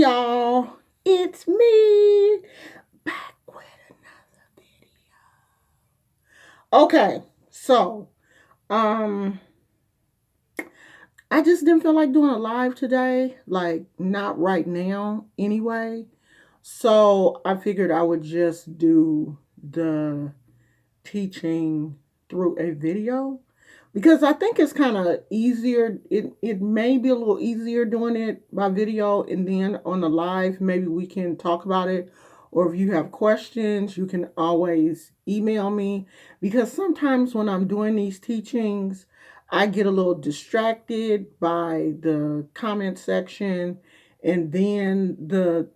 y'all, it's me back with another video. Okay, so I just didn't feel like doing a live today, like not right now anyway. So I figured I would just do the teaching through a video because I think it's kind of easier. It may be a little easier doing it by video, and then on the live, maybe we can talk about it. Or if you have questions, you can always email me, because sometimes when I'm doing these teachings, I get a little distracted by the comment section, and then the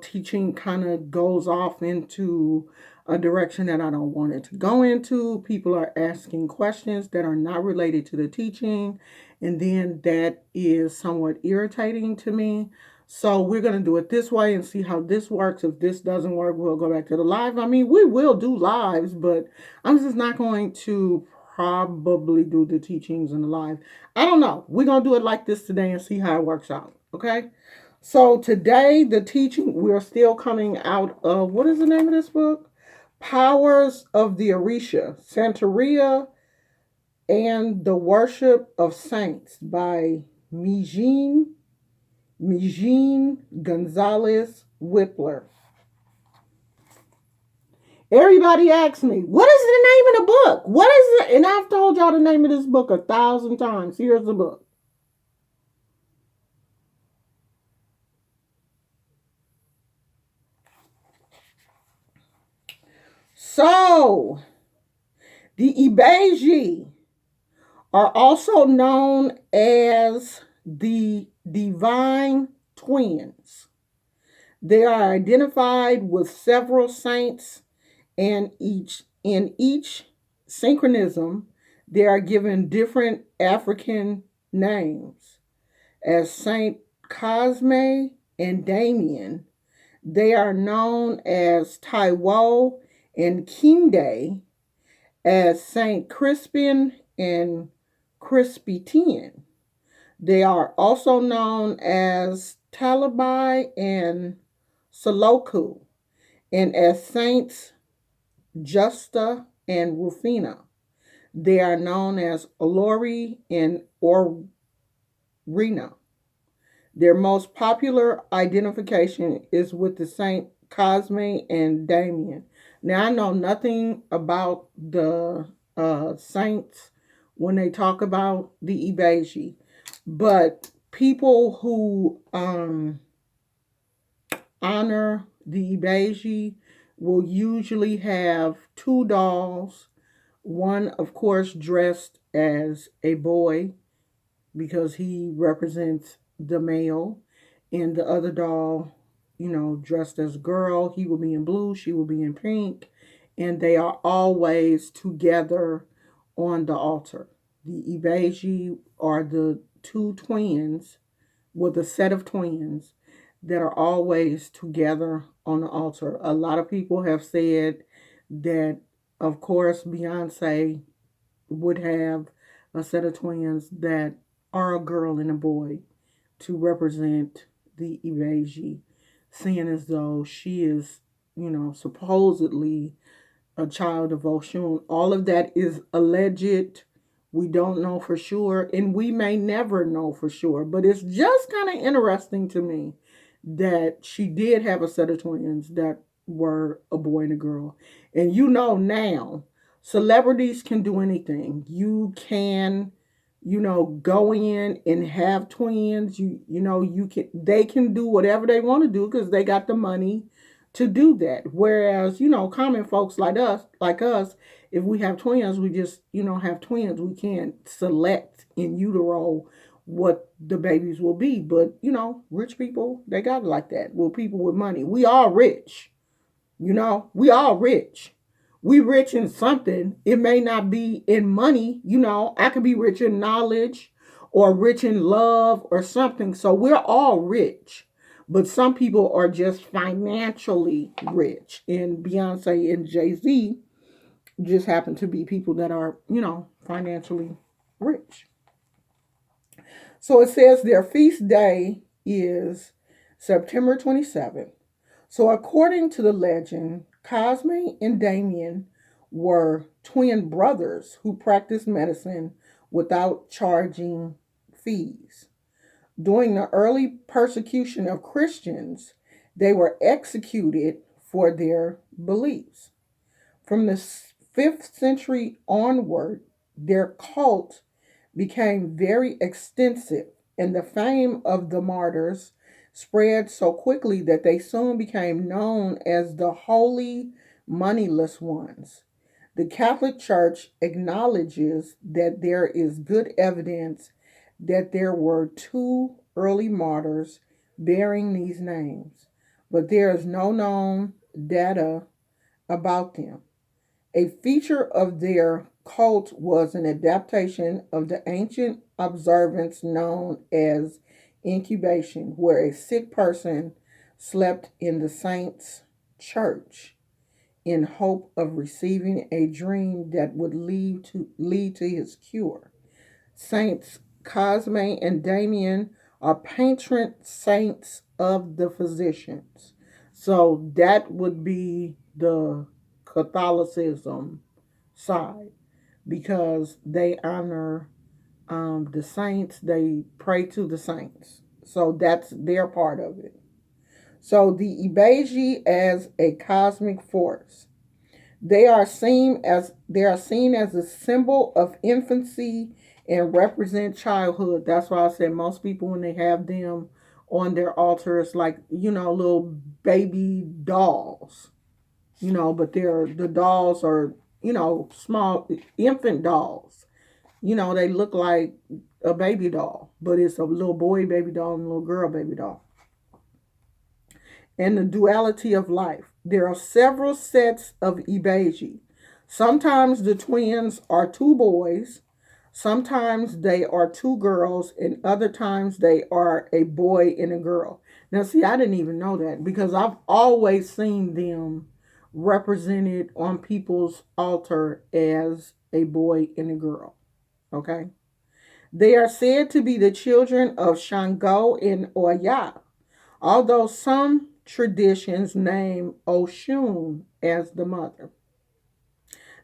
teaching kind of goes off into a direction that I don't want it to go into. People are asking questions that are not related to the teaching, and then that is somewhat irritating to me. So we're going to do it this way and see how this works. If this doesn't work, we'll go back to the live. I mean, we will do lives, but I'm just not going to probably do the teachings in the live. I don't know. We're going to do it like this today and see how it works out. Okay? So today, the teaching, we're still coming out of, what is the name of this book? Powers of the Orisha, Santeria and the Worship of Saints by Mijin Gonzalez Whippler. Everybody asks me, what is the name of the book? What is it? And I've told y'all the name of this book 1,000 times. Here's the book. So, the IBEYE are also known as the divine twins. They are identified with several saints, and in each synchronism, they are given different African names. As Saint Cosme and Damien, they are known as Taiwo and Kinde, as Saint Crispin and Crispitian. They are also known as Talibai and Saloku, and as Saints Justa and Rufina. They are known as Olori and Orina. Their most popular identification is with the Saint Cosme and Damien. Now, I know nothing about the saints when they talk about the IBEYE, but people who honor the IBEYE will usually have two dolls. One, of course, dressed as a boy because he represents the male, and the other doll, dressed as a girl. He will be in blue, she will be in pink, and they are always together on the altar. The IBEYE are the two twins, with a set of twins that are always together on the altar. A lot of people have said that, of course, Beyonce would have a set of twins that are a girl and a boy to represent the IBEYE, seeing as though she is, supposedly a child of Oshun. All of that is alleged. We don't know for sure, and we may never know for sure. But it's just kind of interesting to me that she did have a set of twins that were a boy and a girl. And now, celebrities can do anything. You can, go in and have twins. They can do whatever they want to do because they got the money to do that. Whereas, common folks like us, if we have twins, we just, have twins. We can't select in utero what the babies will be. But, rich people, they got it like that. Well, people with money. We all rich. We all rich. We rich in something. It may not be in money. I could be rich in knowledge or rich in love or something. So we're all rich. But some people are just financially rich. And Beyonce and Jay-Z just happen to be people that are, financially rich. So it says their feast day is September 27th. So, according to the legend, Cosme and Damien were twin brothers who practiced medicine without charging fees. During the early persecution of Christians, they were executed for their beliefs. From the 5th century onward, their cult became very extensive, and the fame of the martyrs spread so quickly that they soon became known as the Holy Moneyless Ones. The Catholic Church acknowledges that there is good evidence that there were two early martyrs bearing these names, but there is no known data about them. A feature of their cult was an adaptation of the ancient observance known as incubation, where a sick person slept in the saint's church in hope of receiving a dream that would lead to his cure. Saints Cosme and Damien are patron saints of the physicians. So that would be the Catholicism side because they honor the saints, they pray to the saints. So that's their part of it. So the Ibeji as a cosmic force. They are seen as a symbol of infancy and represent childhood. That's why I said most people when they have them on their altar, it's like little baby dolls. But the dolls are small infant dolls. They look like a baby doll, but it's a little boy baby doll and a little girl baby doll. And the duality of life. There are several sets of Ibeji. Sometimes the twins are two boys, sometimes they are two girls, and other times they are a boy and a girl. Now, see, I didn't even know that because I've always seen them represented on people's altar as a boy and a girl. Okay? They are said to be the children of Shango and Oya, although some traditions name Oshun as the mother.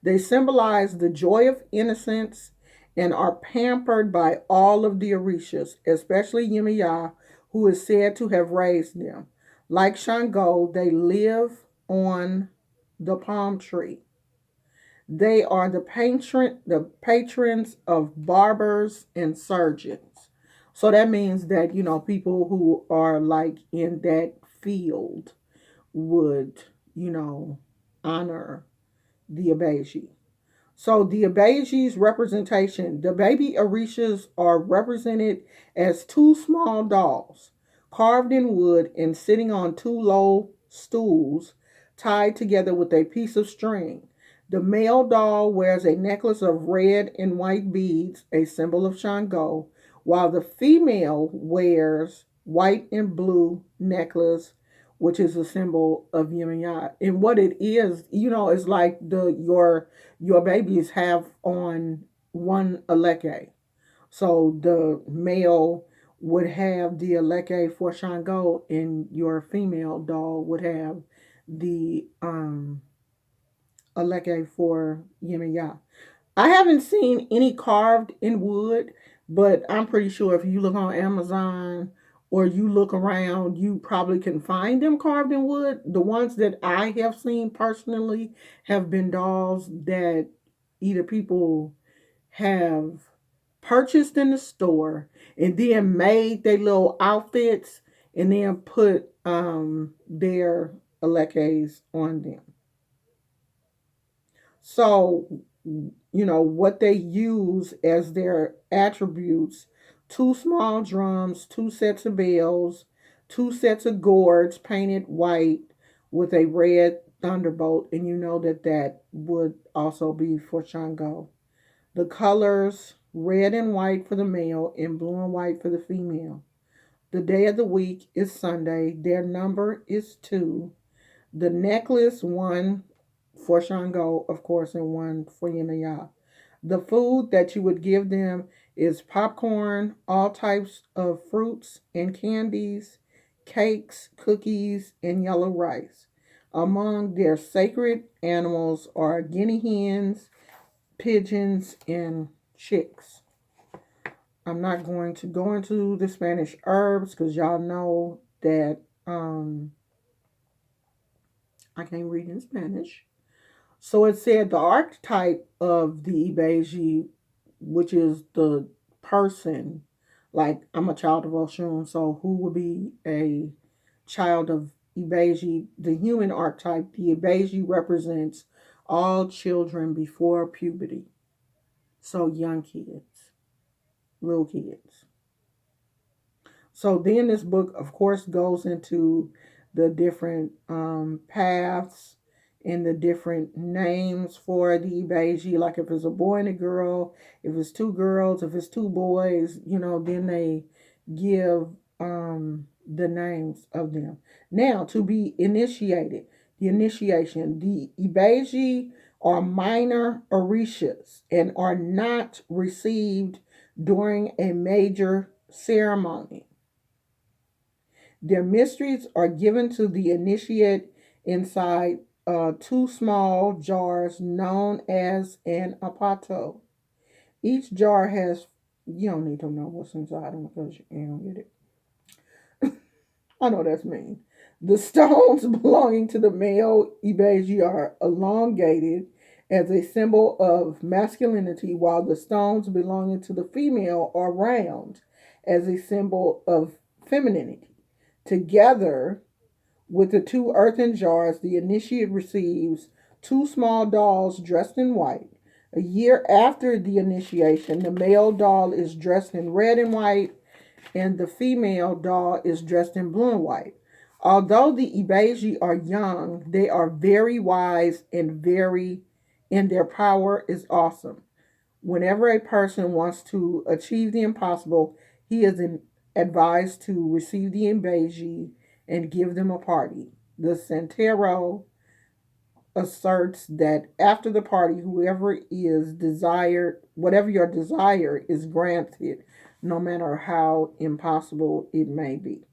They symbolize the joy of innocence and are pampered by all of the Orishas, especially Yemaya, who is said to have raised them. Like Shango, they live on the palm tree. They are the patrons of barbers and surgeons. So that means that people who are like in that field would honor the Abeji. So the Abeji's representation, the baby Orishas are represented as two small dolls carved in wood and sitting on two low stools tied together with a piece of string. The male doll wears a necklace of red and white beads, a symbol of Shango, while the female wears white and blue necklace, which is a symbol of Yemaya. And what it is, is like your babies have on one aleke. So the male would have the aleke for Shango, and your female doll would have the aleke for Yemaya. I haven't seen any carved in wood, but I'm pretty sure if you look on Amazon or you look around, you probably can find them carved in wood. The ones that I have seen personally have been dolls that either people have purchased in the store and then made their little outfits and then put their alekes on them. So, what they use as their attributes: two small drums, two sets of bells, two sets of gourds painted white with a red thunderbolt. And you know that would also be for Shango. The colors red and white for the male and blue and white for the female. The day of the week is Sunday. Their number is two. The necklace, one for Shango, of course, and one for Yemaya. The food that you would give them is popcorn, all types of fruits and candies, cakes, cookies, and yellow rice. Among their sacred animals are guinea hens, pigeons, and chicks. I'm not going to go into the Spanish herbs because y'all know that I can't read in Spanish. So it said the archetype of the Ibeji, which is the person, like I'm a child of Oshun, so who would be a child of Ibeji? The human archetype, the Ibeji represents all children before puberty. So young kids, little kids. So then this book, of course, goes into the different paths and the different names for the Ibeji. Like if it's a boy and a girl, if it's two girls, if it's two boys, then they give the names of them. Now, to be initiated, the initiation, the Ibeji are minor Orishas and are not received during a major ceremony. Their mysteries are given to the initiate inside two small jars known as an apato. Each jar has, you don't need to know what's inside them because you ain't gonna get it. I know that's mean. The stones belonging to the male Ibeji are elongated as a symbol of masculinity, while the stones belonging to the female are round as a symbol of femininity. Together with the two earthen jars, the initiate receives two small dolls dressed in white. A year after the initiation, the male doll is dressed in red and white, and the female doll is dressed in blue and white. Although the Ibeji are young, they are very wise and their power is awesome. Whenever a person wants to achieve the impossible, he is advised to receive the Ibeji and give them a party. The Santero asserts that after the party, whatever your desire is granted, no matter how impossible it may be.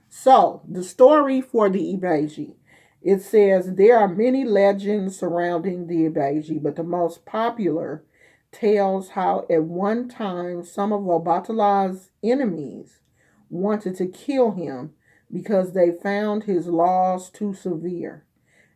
So, the story for the Ibeji. It says there are many legends surrounding the Ibeji, but the most popular tells how at one time some of Obatala's enemies wanted to kill him because they found his laws too severe.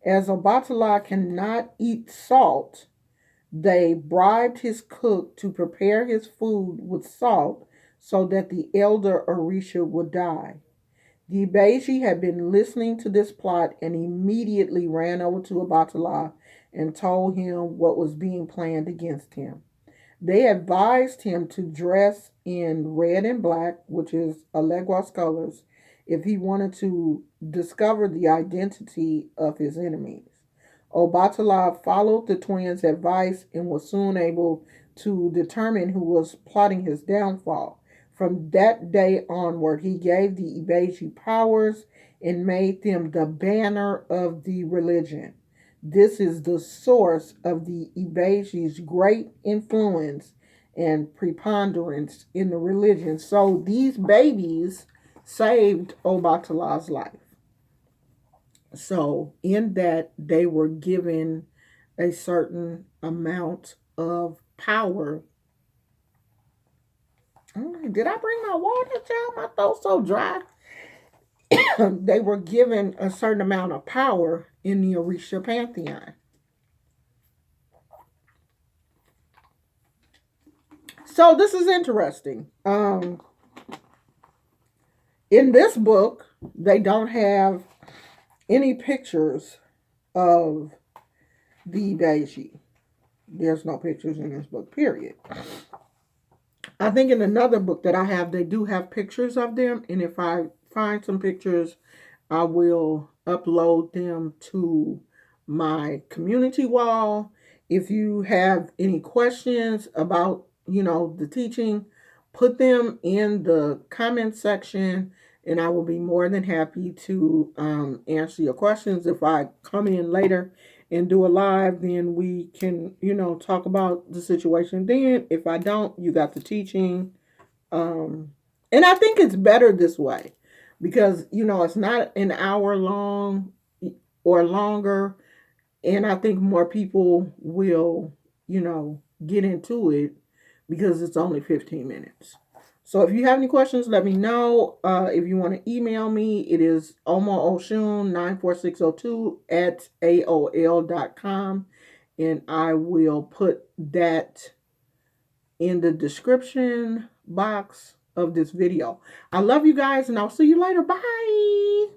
As Obatala cannot eat salt, they bribed his cook to prepare his food with salt so that the elder Orisha would die. The Ibeji had been listening to this plot and immediately ran over to Obatala and told him what was being planned against him. They advised him to dress in red and black, which is Aleguas colors, if he wanted to discover the identity of his enemies. Obatala followed the twins' advice and was soon able to determine who was plotting his downfall. From that day onward, he gave the Ibeji powers and made them the banner of the religion. This is the source of the Ibeji's great influence and preponderance in the religion. So these babies saved Obatala's life. So in that they were given a certain amount of power. Did I bring my water, child? My throat's so dry. They were given a certain amount of power in the Orisha pantheon. So this is interesting. In this book, they don't have any pictures of the Ibeji. There's no pictures in this book, period. I think in another book that I have, they do have pictures of them. And if I find some pictures, I will upload them to my community wall. If you have any questions about, the teaching, put them in the comment section and I will be more than happy to answer your questions. If I come in later and do a live, then we can, talk about the situation then. If I don't, you got the teaching. And I think it's better this way because it's not an hour long or longer, and I think more people will get into it because it's only 15 minutes. So if you have any questions, let me know. If you want to email me, it is omaoshun94602 at aol.com, and I will put that in the description box of this video. I love you guys, and I'll see you later. Bye.